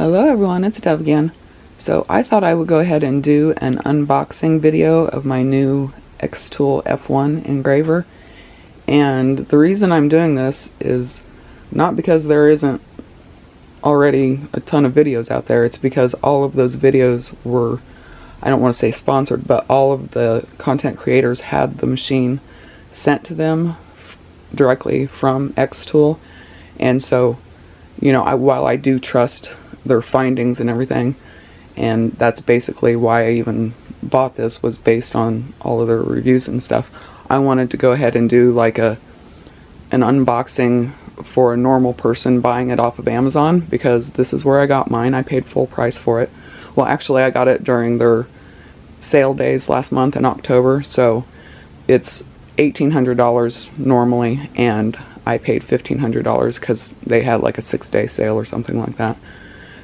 Hello everyone, it's Dev again. So I thought I would go ahead and do an unboxing video of my new xTool F1 engraver. And the reason I'm doing this is not because there isn't already a ton of videos out there, it's because all of those videos were, I don't want to say sponsored, but all of the content creators had the machine sent to them directly from xTool. And so, you know, while I do trust their findings and everything, and that's basically why I even bought this, was based on all of their reviews and stuff, I wanted to go ahead and do like an unboxing for a normal person buying it off of Amazon, because this is where I got mine. I paid full price for it. Well, actually I got it during their sale days last month in October, so it's $1,800 normally, and I paid $1,500 because they had like a 6-day sale or something like that.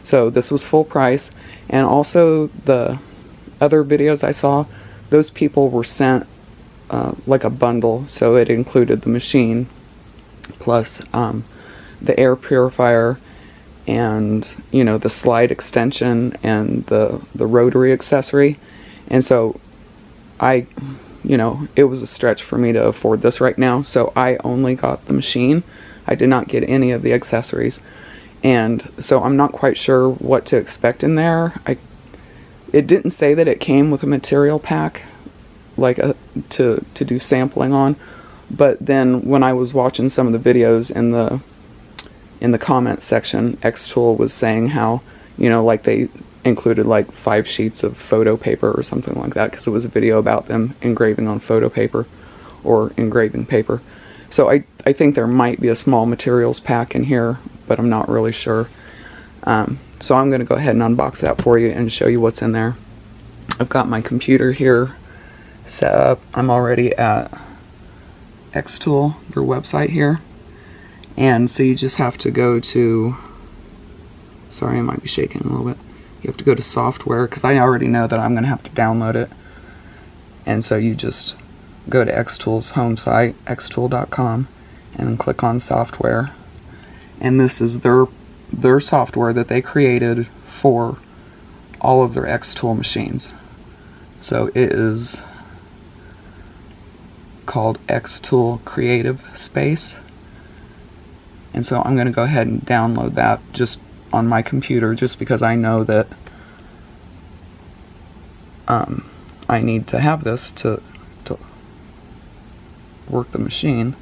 So this was full price. And also the other videos I saw, those people were sent like a bundle, so it included the machine plus the air purifier and, you know, the slide extension and the rotary accessory. And so you know, it was a stretch for me to afford this right now, so I only got the machine. I did not get any of the accessories. And so I'm not quite sure what to expect in there. It didn't say that it came with a material pack, like to do sampling on. But then when I was watching some of the videos in the comment section, xTool was saying how, you know, like they included like 5 sheets of photo paper or something like that, because it was a video about them engraving on photo paper or engraving paper. So I think there might be a small materials pack in here, but I'm not really sure. So I'm going to go ahead and unbox that for you and show you what's in there. I've got my computer here set up. I'm already at xTool, their website here. And so you just have to go to, sorry, I might be shaking a little bit. You have to go to software, because I already know that I'm going to have to download it. And so you just go to xTool's home site, xtool.com, and then click on software. And this is their software that they created for all of their xTool machines. So it is called xTool Creative Space. And so I'm going to go ahead and download that just on my computer, just because I know that I need to have this to work the machine.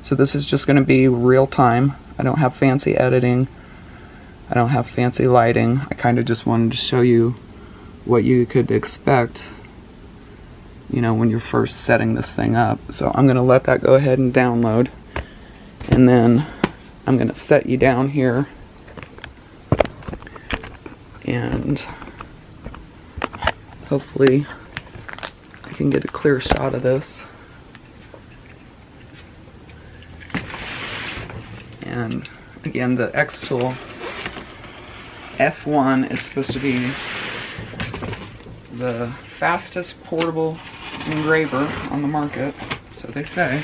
So this is just going to be real time. I don't have fancy editing. I don't have fancy lighting. I kind of just wanted to show you what you could expect, you know, when you're first setting this thing up. So I'm going to let that go ahead and download, and then I'm going to set you down here, and hopefully I can get a clear shot of this. And again, the xTool F1 is supposed to be the fastest portable engraver on the market, so they say.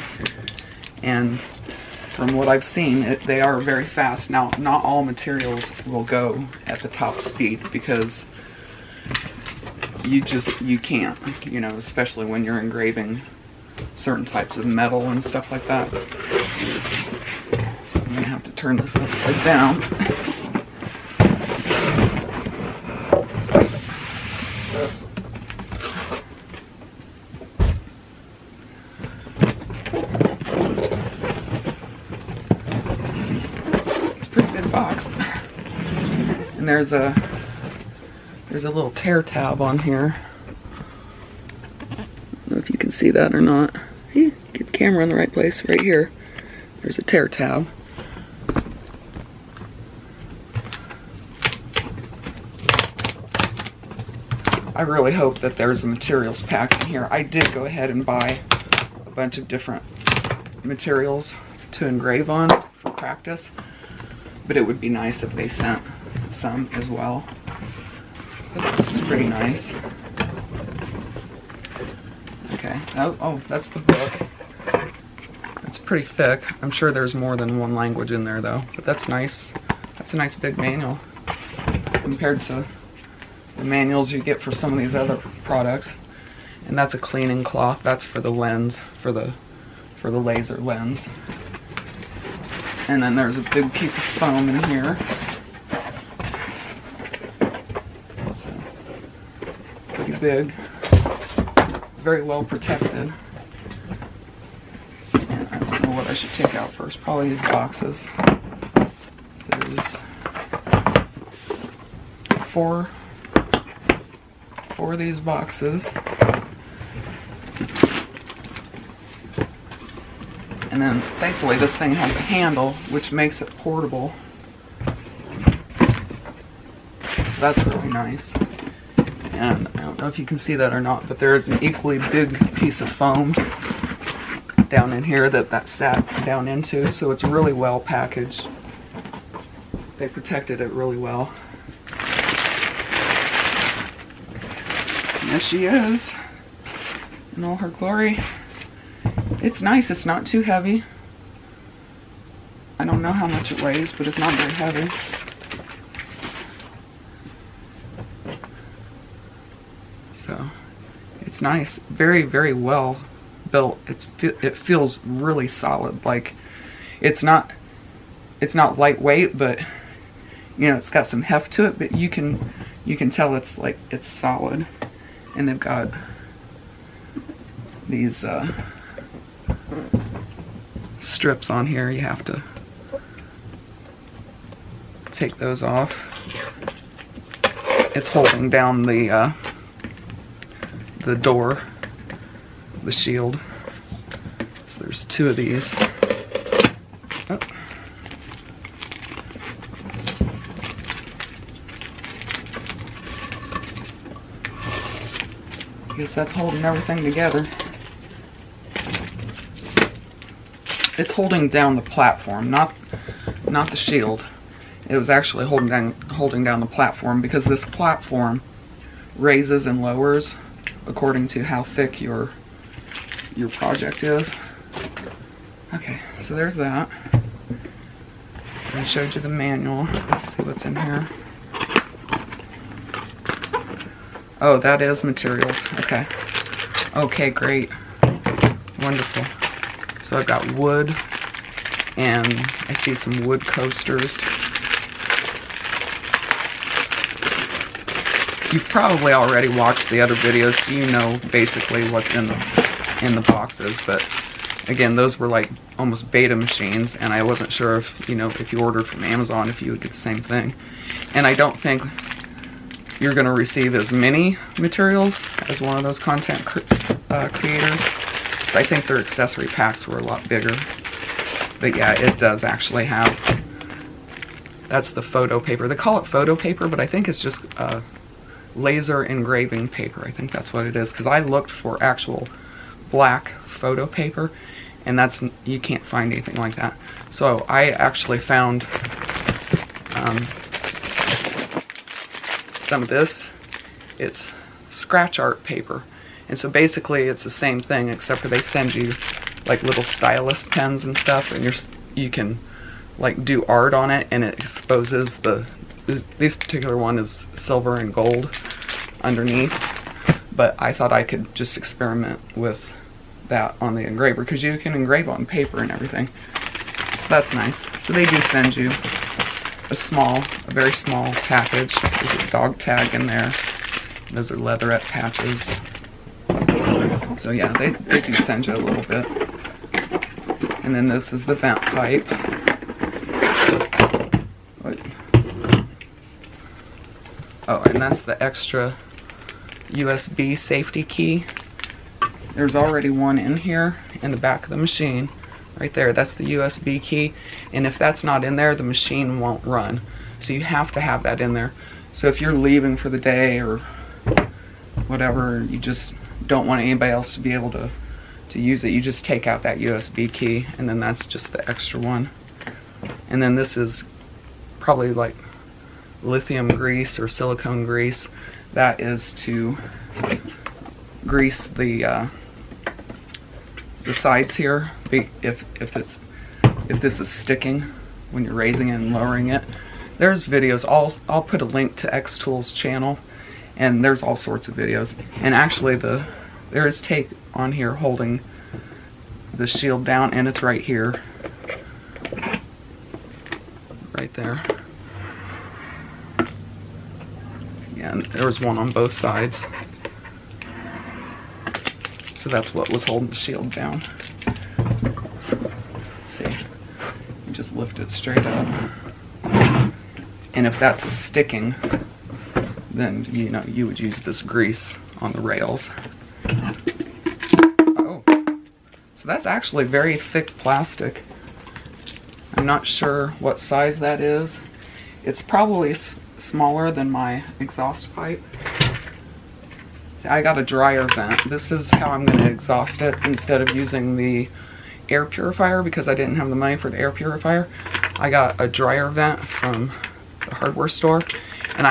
And from what I've seen, they are very fast. Now, not all materials will go at the top speed, because you can't, you know, especially when you're engraving certain types of metal and stuff like that. I'm gonna have to turn this upside down. It's a pretty good box. And there's a little tear tab on here. I don't know if you can see that or not. Get the camera in the right place. Right here, there's a tear tab. I really hope that there's a materials pack in here. I did go ahead and buy a bunch of different materials to engrave on for practice, but it would be nice if they sent some as well. But this is pretty nice. Okay, oh, that's the book. It's pretty thick. I'm sure there's more than one language in there though, but that's nice. That's a nice big manual. compared to the manuals you get for some of these other products. And that's a cleaning cloth. That's for the lens, for the laser lens. And then there's a big piece of foam in here. So, pretty big. Very well protected. And I don't know what I should take out first. Probably these boxes. There's four of these boxes. And then thankfully this thing has a handle which makes it portable. So that's really nice. And I don't know if you can see that or not, but there is an equally big piece of foam down in here that sat down into, so it's really well packaged. They protected it really well. And there she is in all her glory. It's nice, it's not too heavy. I don't know how much it weighs, but it's not very heavy. So, it's nice. Very, very well built. It feels really solid. Like, it's not lightweight, but you know, it's got some heft to it, but you can tell it's solid. And they've got these strips on here. You have to take those off. It's holding down the door, the shield. So there's two of these. Oh. I guess that's holding everything together. It's holding down the platform, not the shield. It was actually holding down the platform, because this platform raises and lowers according to how thick your project is. Okay, so there's that. I showed you the manual. Let's see what's in here. Oh, that is materials. Okay. Okay, great. Wonderful. So I've got wood, and I see some wood coasters. You've probably already watched the other videos, so you know basically what's in the boxes. But again, those were like almost beta machines, and I wasn't sure if, you know, if you ordered from Amazon, if you would get the same thing. And I don't think you're going to receive as many materials as one of those content creators. So I think their accessory packs were a lot bigger. But yeah, it does actually have, that's the photo paper. They call it photo paper, but I think it's just laser engraving paper. I think that's what it is, because I looked for actual black photo paper, and you can't find anything like that. So I actually found some of this. It's scratch art paper, and so basically it's the same thing, except for they send you like little stylus pens and stuff, and you can like do art on it, and it exposes this particular one is silver and gold underneath. But I thought I could just experiment with that on the engraver, because you can engrave on paper and everything. So that's nice. So they do send you a very small package. There's a dog tag in there. Those are leatherette patches. So yeah, they do send you a little bit. And then this is the vent pipe. Oh, and that's the extra USB safety key. There's already one in here in the back of the machine. Right there, that's the USB key. And if that's not in there, the machine won't run. So you have to have that in there. So if you're leaving for the day or whatever, you just don't want anybody else to be able to use it, you just take out that USB key, and then that's just the extra one. And then this is probably like lithium grease or silicone grease. That is to grease the sides here, if this is sticking when you're raising it and lowering it. there's videos. I'll put a link to xTool's channel, and there's all sorts of videos. And actually there is tape on here holding the shield down, and it's right here. Right there. Yeah, and there was one on both sides. So that's what was holding the shield down. See, you just lift it straight up. And if that's sticking, then you would use this grease on the rails. Oh, so that's actually very thick plastic. I'm not sure what size that is. It's probably smaller than my exhaust pipe. See, I got a dryer vent. This is how I'm going to exhaust it instead of using the air purifier, because I didn't have the money for the air purifier. I got a dryer vent from the hardware store, and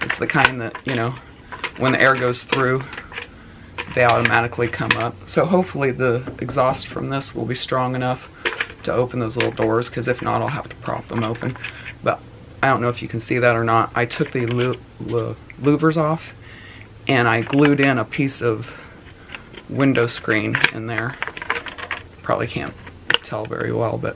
it's the kind that, when the air goes through, they automatically come up. So hopefully the exhaust from this will be strong enough to open those little doors, because if not, I'll have to prop them open. But I don't know if you can see that or not. I took the louvers off, and I glued in a piece of window screen in there. Probably can't tell very well, but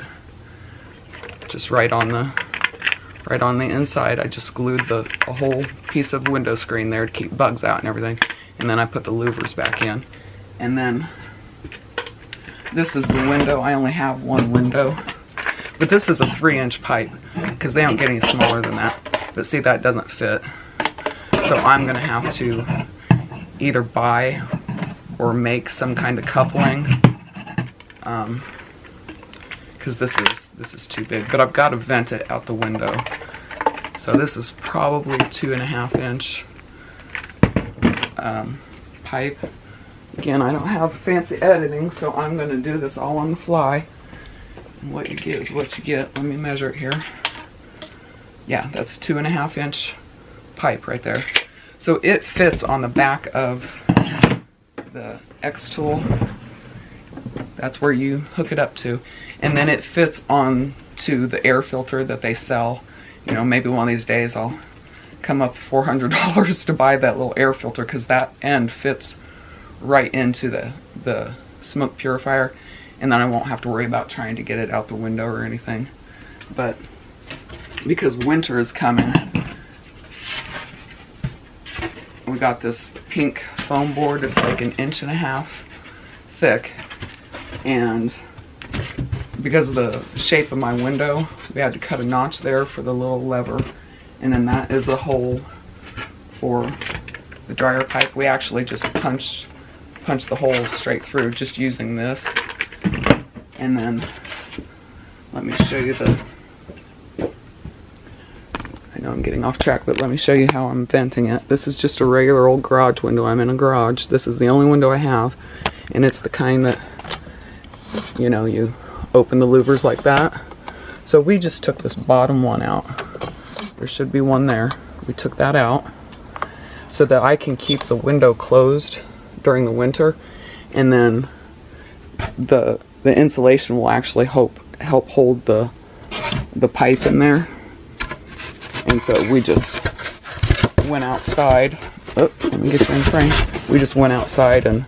just right on the inside, I just glued a whole piece of window screen there to keep bugs out and everything. And then I put the louvers back in. And then this is the window. I only have one window, but this is a 3-inch pipe, because they don't get any smaller than that. But see, that doesn't fit. So I'm gonna have to either buy or make some kind of coupling, because this is too big. But I've got to vent it out the window. So this is probably 2.5-inch pipe. Again, I don't have fancy editing, so I'm going to do this all on the fly. And what you get is what you get. Let me measure it here. Yeah, that's 2.5-inch pipe right there. So it fits on the back of the xTool. That's where you hook it up to. And then it fits on to the air filter that they sell. Maybe one of these days I'll come up $400 to buy that little air filter, because that end fits right into the smoke purifier, and then I won't have to worry about trying to get it out the window or anything. But because winter is coming, we got this pink foam board. It's like 1.5 inches thick, and because of the shape of my window, we had to cut a notch there for the little lever, and then that is the hole for the dryer pipe. We actually just punch the hole straight through just using this. And then let me show you I know I'm getting off track, but let me show you how I'm venting it. This is just a regular old garage window. I'm in a garage. This is the only window I have, and it's the kind that you open the louvers like that. So we just took this bottom one out. There should be one there. We took that out so that I can keep the window closed during the winter, and then the insulation will actually help hold the pipe in there. And so we just went outside. Oh, let me get you in frame. We just went outside and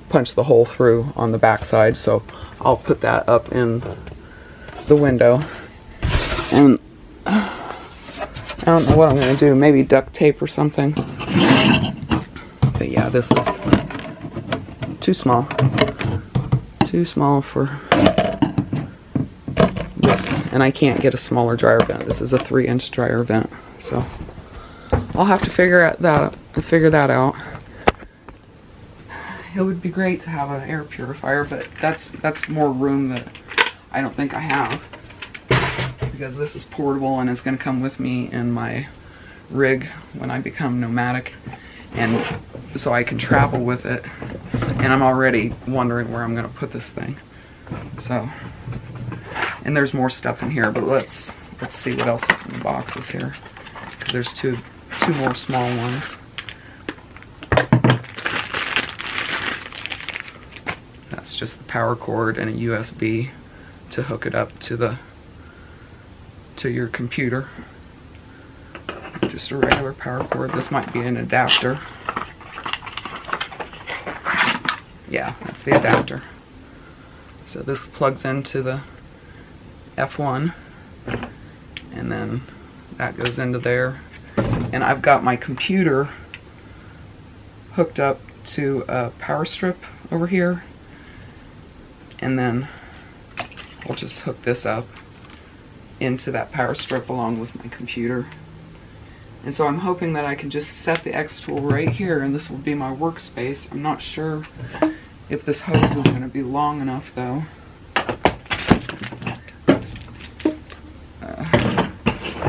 punched the hole through on the back side. So I'll put that up in the window. And I don't know what I'm going to do. Maybe duct tape or something. But yeah, this is too small. Too small for this. And I can't get a smaller dryer vent. This is a 3-inch dryer vent. So I'll have to figure that out. It would be great to have an air purifier, but that's more room that I don't think I have, because this is portable and it's going to come with me in my rig when I become nomadic, and so I can travel with it. And I'm already wondering where I'm going to put this thing. So, and there's more stuff in here, but let's see what else is in the boxes here, because there's two more small ones. That's just the power cord and a USB to hook it up to the to your computer. Just a regular power cord. This might be an adapter. Yeah, that's the adapter. So this plugs into the F1, and then that goes into there. And I've got my computer hooked up to a power strip over here, and then I'll just hook this up into that power strip along with my computer. And so I'm hoping that I can just set the xTool right here, and this will be my workspace. I'm not sure if this hose is going to be long enough though.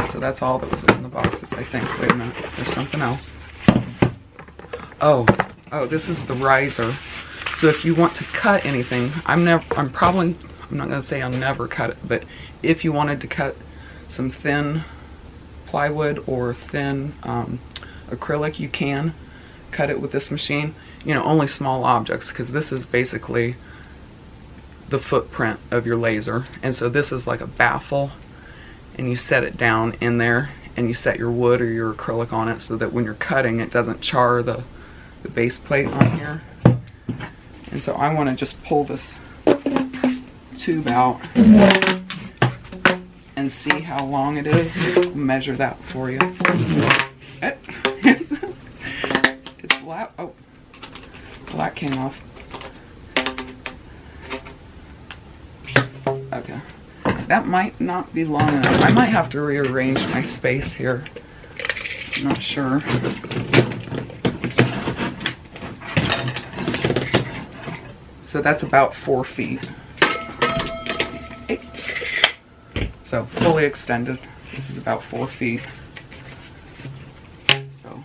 So that's all that was in the boxes, I think. Wait a minute, there's something else. Oh, this is the riser. So if you want to cut anything, I'm not going to say I'll never cut it, but if you wanted to cut some thin plywood or thin acrylic, you can cut it with this machine. You know, only small objects, because this is basically the footprint of your laser. And so this is like a baffle, and you set it down in there, and you set your wood or your acrylic on it so that when you're cutting it doesn't char the base plate on here. And so I want to just pull this tube out and see how long it is. Measure that for you. It's flat. Oh, well, that came off. Okay. That might not be long enough. I might have to rearrange my space here. I'm not sure. So that's about 4 feet. So fully extended, this is about 4 feet. So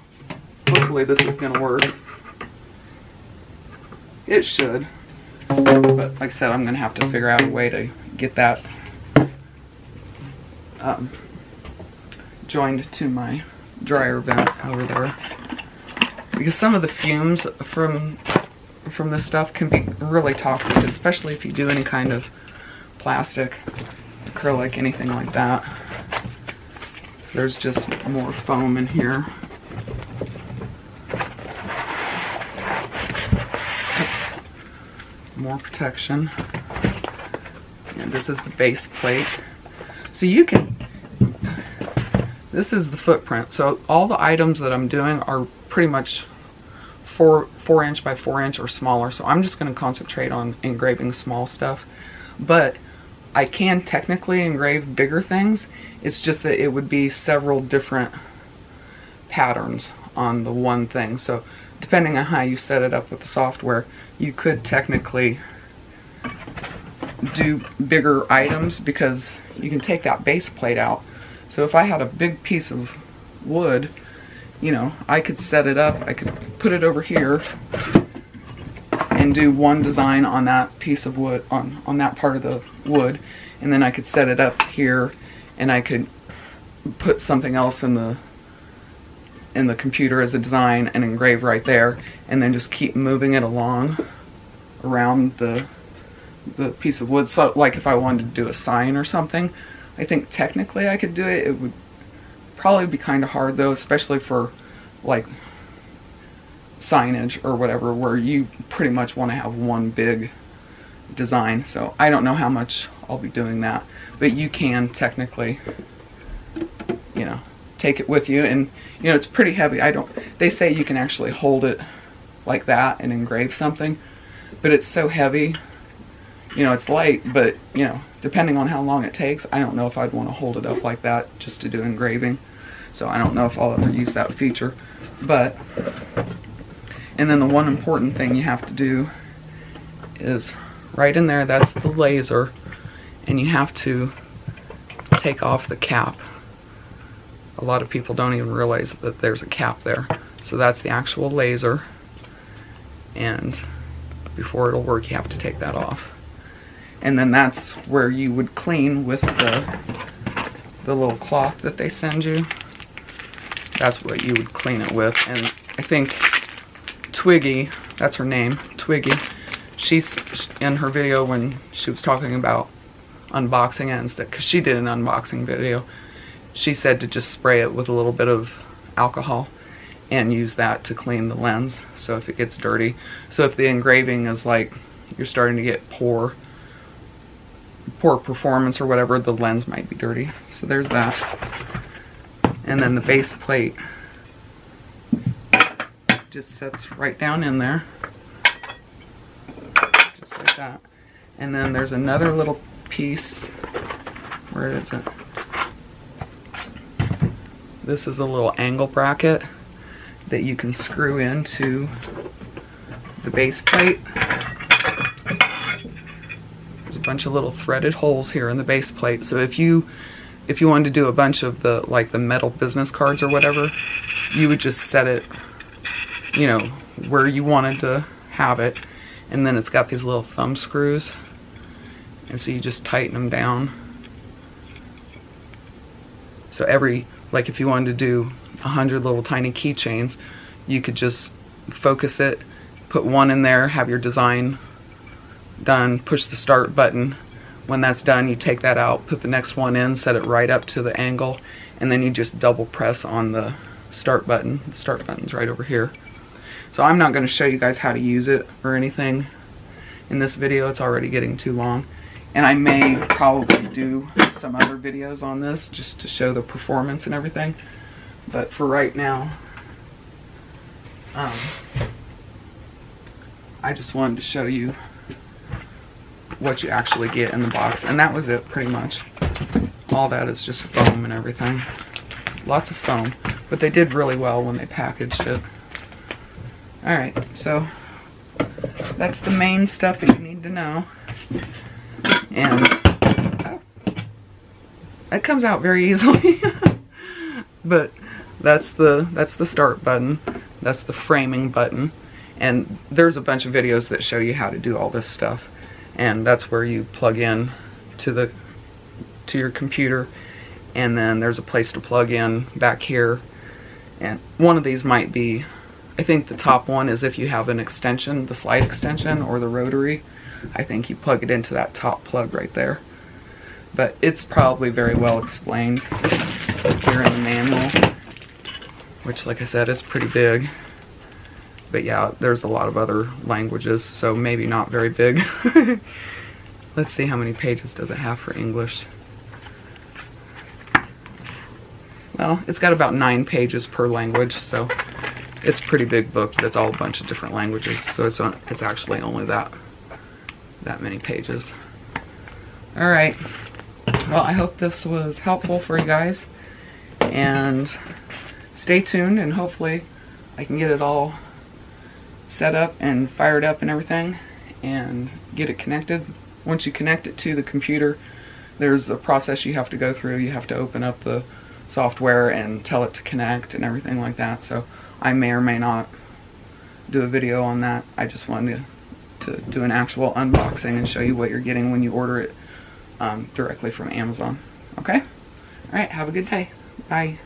hopefully this is going to work. It should. But like I said, I'm going to have to figure out a way to get that joined to my dryer vent over there. Because some of the fumes from this stuff can be really toxic, especially if you do any kind of plastic, acrylic, anything like that. So there's just more foam in here. More protection. And this is the base plate. So you can, this is the footprint. So all the items that I'm doing are pretty much 4 inch by 4 inch or smaller. So I'm just going to concentrate on engraving small stuff. But I can technically engrave bigger things. It's just that it would be several different patterns on the one thing. So depending on how you set it up with the software, you could technically do bigger items because you can take that base plate out. So if I had a big piece of wood, you know, I could set it up, I could put it over here and do one design on that piece of wood, on that part of the wood, and then I could set it up here, and I could put something else in the computer as a design and engrave right there, and then just keep moving it along around the piece of wood. So like if I wanted to do a sign or something, I think technically I could do it. It would probably be kind of hard though, especially for like signage or whatever, where you pretty much want to have one big design. So I don't know how much I'll be doing that, but you can technically, you know, take it with you. And you know, it's pretty heavy. They say you can actually hold it like that and engrave something, but it's so heavy. You know, it's light, but you know, depending on how long it takes, I don't know if I'd want to hold it up like that just to do engraving. So I don't know if I'll ever use that feature. But, and then the one important thing you have to do is right in there, that's the laser, and you have to take off the cap. A lot of people don't even realize that there's a cap there. So that's the actual laser, and before it'll work you have to take that off. And then that's where you would clean with the little cloth that they send you. That's what you would clean it with. And I think Twiggy, that's her name, Twiggy, she's in her video when she was talking about unboxing it instead, because she did an unboxing video. She said to just spray it with a little bit of alcohol and use that to clean the lens, so if it gets dirty. So if the engraving is like you're starting to get poor performance or whatever, the lens might be dirty. So there's that. And then the base plate just sits right down in there, just like that. And then there's another little piece. Where is it? This is a little angle bracket that you can screw into the base plate. There's a bunch of little threaded holes here in the base plate. So if you wanted to do a bunch of the the metal business cards or whatever, you would just set it, you know, where you wanted to have it. And then it's got these little thumb screws. And so you just tighten them down. So like if you wanted to do 100 little tiny keychains, you could just focus it, put one in there, have your design done, push the start button. When that's done, you take that out, put the next one in, set it right up to the angle, and then you just double press on the start button. The start button's right over here. So I'm not going to show you guys how to use it or anything in this video. It's already getting too long. And I may probably do some other videos on this just to show the performance and everything. But for right now, I just wanted to show you what you actually get in the box. And that was it, pretty much. All that is just foam and everything. Lots of foam. But they did really well when they packaged it. Alright, so that's the main stuff that you need to know. And that comes out very easily. But that's the start button. That's the framing button. And there's a bunch of videos that show you how to do all this stuff. And that's where you plug in to your computer. And then there's a place to plug in back here. And one of these might be, I think the top one is if you have an extension, the slide extension or the rotary. I think you plug it into that top plug right there. But it's probably very well explained here in the manual, which, like I said, is pretty big. But yeah, there's a lot of other languages, so maybe not very big. Let's see, how many pages does it have for English? Well, it's got about 9 pages per language, so it's a pretty big book, but it's all a bunch of different languages, so it's actually only that many pages. Alright, well, I hope this was helpful for you guys, and stay tuned, and hopefully I can get it all set up and fired up and everything, and get it connected. Once you connect it to the computer, there's a process you have to go through. You have to open up the software and tell it to connect and everything like that, so I may or may not do a video on that. I just wanted to do an actual unboxing and show you what you're getting when you order it directly from Amazon. Okay? Alright, have a good day. Bye.